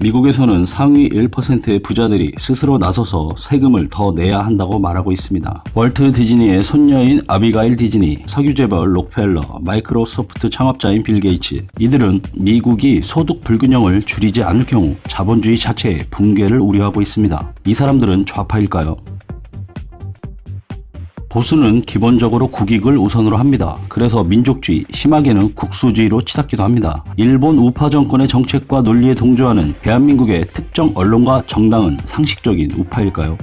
미국에서는 상위 1%의 부자들이 스스로 나서서 세금을 더 내야 한다고 말하고 있습니다. 월트 디즈니의 손녀인 아비가일 디즈니, 석유재벌 록펠러, 마이크로소프트 창업자인 빌 게이츠, 이들은 미국이 소득 불균형을 줄이지 않을 경우 자본주의 자체의 붕괴를 우려하고 있습니다. 이 사람들은 좌파일까요? 보수는 기본적으로 국익을 우선으로 합니다. 그래서 민족주의, 심하게는 국수주의로 치닫기도 합니다. 일본 우파 정권의 정책과 논리에 동조하는 대한민국의 특정 언론과 정당은 상식적인 우파일까요?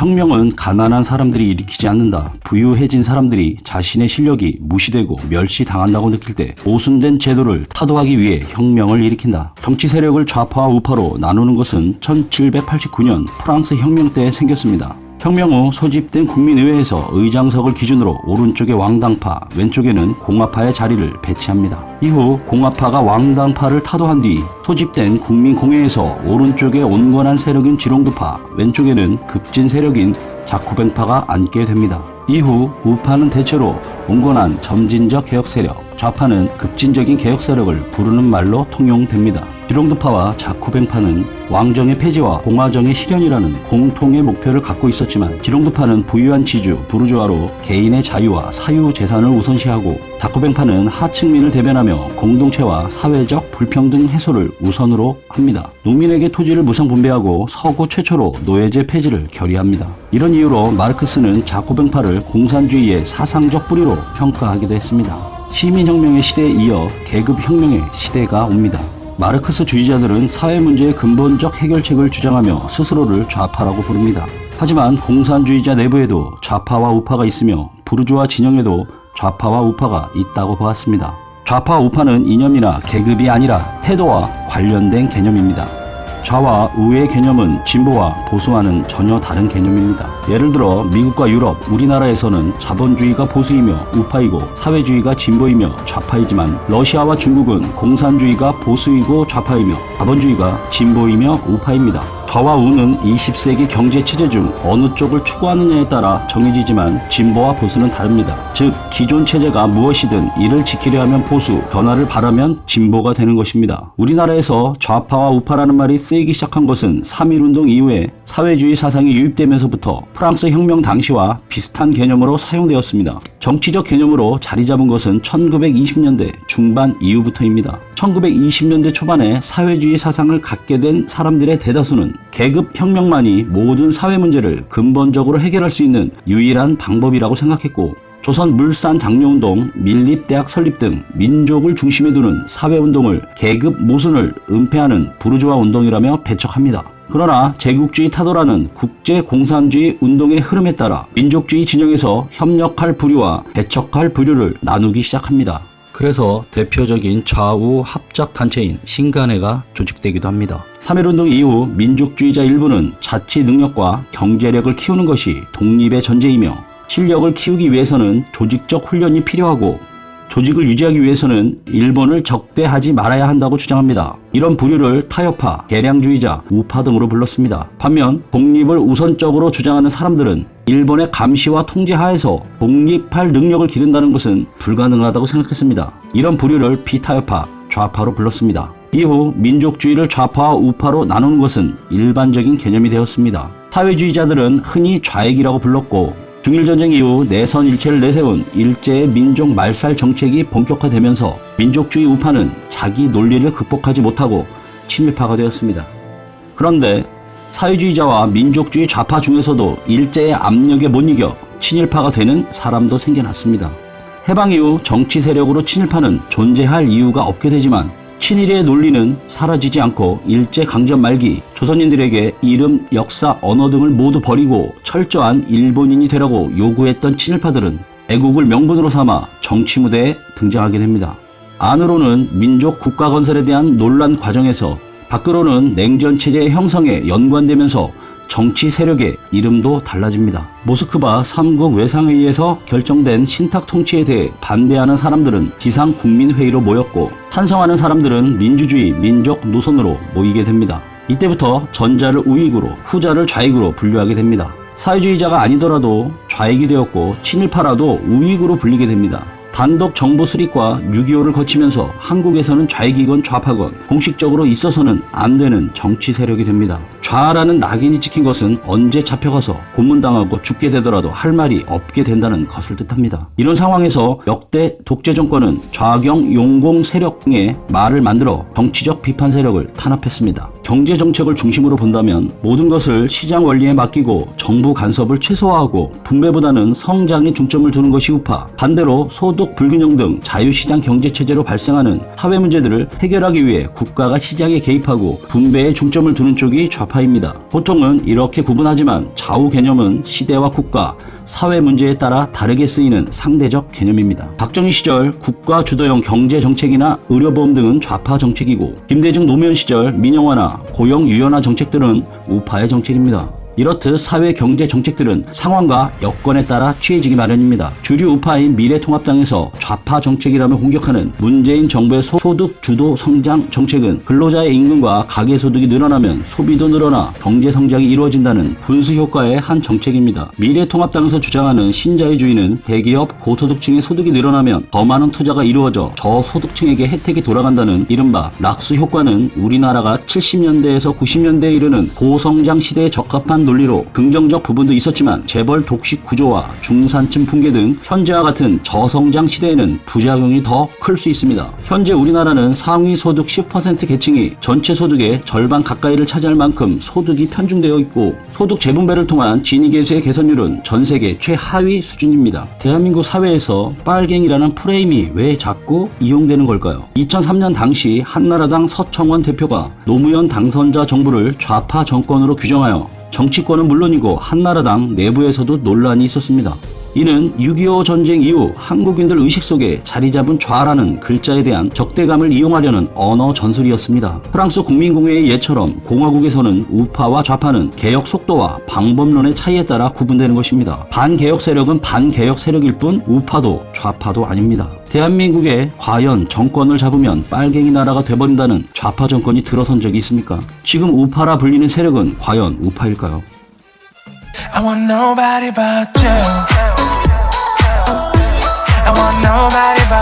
혁명은 가난한 사람들이 일으키지 않는다. 부유해진 사람들이 자신의 실력이 무시되고 멸시당한다고 느낄 때 보순된 제도를 타도하기 위해 혁명을 일으킨다. 정치 세력을 좌파와 우파로 나누는 것은 1789년 프랑스 혁명 때 생겼습니다. 혁명 후 소집된 국민의회에서 의장석을 기준으로 오른쪽에 왕당파, 왼쪽에는 공화파의 자리를 배치합니다. 이후 공화파가 왕당파를 타도한 뒤 소집된 국민공회에서 오른쪽에 온건한 세력인 지롱두파, 왼쪽에는 급진 세력인 자쿠뱅파가 앉게 됩니다. 이후 우파는 대체로 온건한 점진적 개혁 세력, 좌파는 급진적인 개혁 세력을 부르는 말로 통용됩니다. 지롱두파와 자쿠뱅파는 왕정의 폐지와 공화정의 실현이라는 공통의 목표를 갖고 있었지만 지롱두파는 부유한 지주, 부르주아로 개인의 자유와 사유 재산을 우선시하고 자쿠뱅파는 하층민을 대변하며 공동체와 사회적 불평등 해소를 우선으로 합니다. 농민에게 토지를 무상 분배하고 서구 최초로 노예제 폐지를 결의합니다. 이런 이유로 마르크스는 자쿠뱅파를 공산주의의 사상적 뿌리로 평가하기도 했습니다. 시민혁명의 시대에 이어 계급혁명의 시대가 옵니다. 마르크스 주의자들은 사회 문제의 근본적 해결책을 주장하며 스스로를 좌파라고 부릅니다. 하지만 공산주의자 내부에도 좌파와 우파가 있으며 부르주아 진영에도 좌파와 우파가 있다고 보았습니다. 좌파와 우파는 이념이나 계급이 아니라 태도와 관련된 개념입니다. 좌와 우의 개념은 진보와 보수와는 전혀 다른 개념입니다. 예를 들어 미국과 유럽, 우리나라에서는 자본주의가 보수이며 우파이고 사회주의가 진보이며 좌파이지만 러시아와 중국은 공산주의가 보수이고 좌파이며 자본주의가 진보이며 우파입니다. 좌와 우는 20세기 경제체제 중 어느 쪽을 추구하느냐에 따라 정해지지만 진보와 보수는 다릅니다. 즉 기존 체제가 무엇이든 이를 지키려 하면 보수, 변화를 바라면 진보가 되는 것입니다. 우리나라에서 좌파와 우파라는 말이 쓰이기 시작한 것은 3.1운동 이후에 사회주의 사상이 유입되면서부터 프랑스 혁명 당시와 비슷한 개념으로 사용되었습니다. 정치적 개념으로 자리 잡은 것은 1920년대 중반 이후부터입니다. 1920년대 초반에 사회주의 사상을 갖게 된 사람들의 대다수는 계급혁명만이 모든 사회 문제를 근본적으로 해결할 수 있는 유일한 방법이라고 생각했고 조선 물산 장려운동, 밀립대학 설립 등 민족을 중심에 두는 사회운동을 계급 모순을 은폐하는 부르주아 운동이라며 배척합니다. 그러나 제국주의 타도라는 국제공산주의 운동의 흐름에 따라 민족주의 진영에서 협력할 부류와 배척할 부류를 나누기 시작합니다. 그래서 대표적인 좌우 합작 단체인 신간회가 조직되기도 합니다. 3.1운동 이후 민족주의자 일부는 자치 능력과 경제력을 키우는 것이 독립의 전제이며 실력을 키우기 위해서는 조직적 훈련이 필요하고 조직을 유지하기 위해서는 일본을 적대하지 말아야 한다고 주장합니다. 이런 부류를 타협파, 개량주의자, 우파 등으로 불렀습니다. 반면 독립을 우선적으로 주장하는 사람들은 일본의 감시와 통제 하에서 독립할 능력을 기른다는 것은 불가능하다고 생각했습니다. 이런 부류를 비타협파, 좌파로 불렀습니다. 이후 민족주의를 좌파와 우파로 나누는 것은 일반적인 개념이 되었습니다. 사회주의자들은 흔히 좌익이라고 불렀고 중일전쟁 이후 내선 일체를 내세운 일제의 민족 말살 정책이 본격화되면서 민족주의 우파는 자기 논리를 극복하지 못하고 친일파가 되었습니다. 그런데 사회주의자와 민족주의 좌파 중에서도 일제의 압력에 못 이겨 친일파가 되는 사람도 생겨났습니다. 해방 이후 정치 세력으로 친일파는 존재할 이유가 없게 되지만 친일의 논리는 사라지지 않고 일제강점 말기 조선인들에게 이름, 역사, 언어 등을 모두 버리고 철저한 일본인이 되라고 요구했던 친일파들은 애국을 명분으로 삼아 정치 무대에 등장하게 됩니다. 안으로는 민족 국가 건설에 대한 논란 과정에서 밖으로는 냉전체제의 형성에 연관되면서 정치 세력의 이름도 달라집니다. 모스크바 3국 외상회의에서 결정된 신탁 통치에 대해 반대하는 사람들은 비상국민회의로 모였고 찬성하는 사람들은 민주주의 민족 노선으로 모이게 됩니다. 이때부터 전자를 우익으로 후자를 좌익으로 분류하게 됩니다. 사회주의자가 아니더라도 좌익이 되었고 친일파라도 우익으로 불리게 됩니다. 단독 정부 수립과 6.25를 거치면서 한국에서는 좌익이건 좌파건 공식적으로 있어서는 안 되는 정치 세력이 됩니다. 좌라는 낙인이 찍힌 것은 언제 잡혀가서 고문당하고 죽게 되더라도 할 말이 없게 된다는 것을 뜻합니다. 이런 상황에서 역대 독재 정권은 좌경 용공 세력 등의 말을 만들어 정치적 비판 세력을 탄압했습니다. 경제 정책을 중심으로 본다면 모든 것을 시장 원리에 맡기고 정부 간섭을 최소화하고 분배보다는 성장에 중점을 두는 것이 우파, 반대로 소득 불균형 등 자유시장 경제체제로 발생하는 사회 문제들을 해결하기 위해 국가가 시장에 개입하고 분배에 중점을 두는 쪽이 좌파입니다. 보통은 이렇게 구분하지만 좌우 개념은 시대와 국가, 사회 문제에 따라 다르게 쓰이는 상대적 개념입니다. 박정희 시절 국가 주도형 경제 정책이나 의료보험 등은 좌파 정책이고, 김대중 노무현 시절 민영화나 고용 유연화 정책들은 우파의 정책입니다. 이렇듯 사회 경제 정책들은 상황과 여건에 따라 취해지기 마련입니다. 주류 우파인 미래통합당에서 좌파 정책이라며 공격하는 문재인 정부의 소득 주도 성장 정책은 근로자의 임금과 가계소득이 늘어나면 소비도 늘어나 경제 성장이 이루어진다는 분수 효과의 한 정책입니다. 미래통합당에서 주장하는 신자유주의는 대기업 고소득층의 소득이 늘어나면 더 많은 투자가 이루어져 저소득층에게 혜택이 돌아간다는 이른바 낙수 효과는 우리나라가 70년대에서 90년대에 이르는 고성장 시대에 적합한 논리로 긍정적 부분도 있었지만 재벌 독식 구조와 중산층 붕괴 등 현재와 같은 저성장 시대에는 부작용이 더 클 수 있습니다. 현재 우리나라는 상위 소득 10% 계층이 전체 소득의 절반 가까이를 차지할 만큼 소득이 편중되어 있고, 소득 재분배를 통한 지니계수의 개선율은 전 세계 최하위 수준입니다. 대한민국 사회에서 빨갱이라는 프레임이 왜 자꾸 이용되는 걸까요? 2003년 당시 한나라당 서청원 대표가 노무현 당선자 정부를 좌파 정권으로 규정하여 정치권은 물론이고 한나라당 내부에서도 논란이 있었습니다. 이는 6.25 전쟁 이후 한국인들 의식 속에 자리 잡은 좌라는 글자에 대한 적대감을 이용하려는 언어 전술이었습니다. 프랑스 국민공회의 예처럼 공화국에서는 우파와 좌파는 개혁 속도와 방법론의 차이에 따라 구분되는 것입니다. 반개혁 세력은 반개혁 세력일 뿐 우파도 좌파도 아닙니다. 대한민국에 과연 정권을 잡으면 빨갱이 나라가 돼버린다는 좌파 정권이 들어선 적이 있습니까? 지금 우파라 불리는 세력은 과연 우파일까요? I want nobody but you. I want nobody but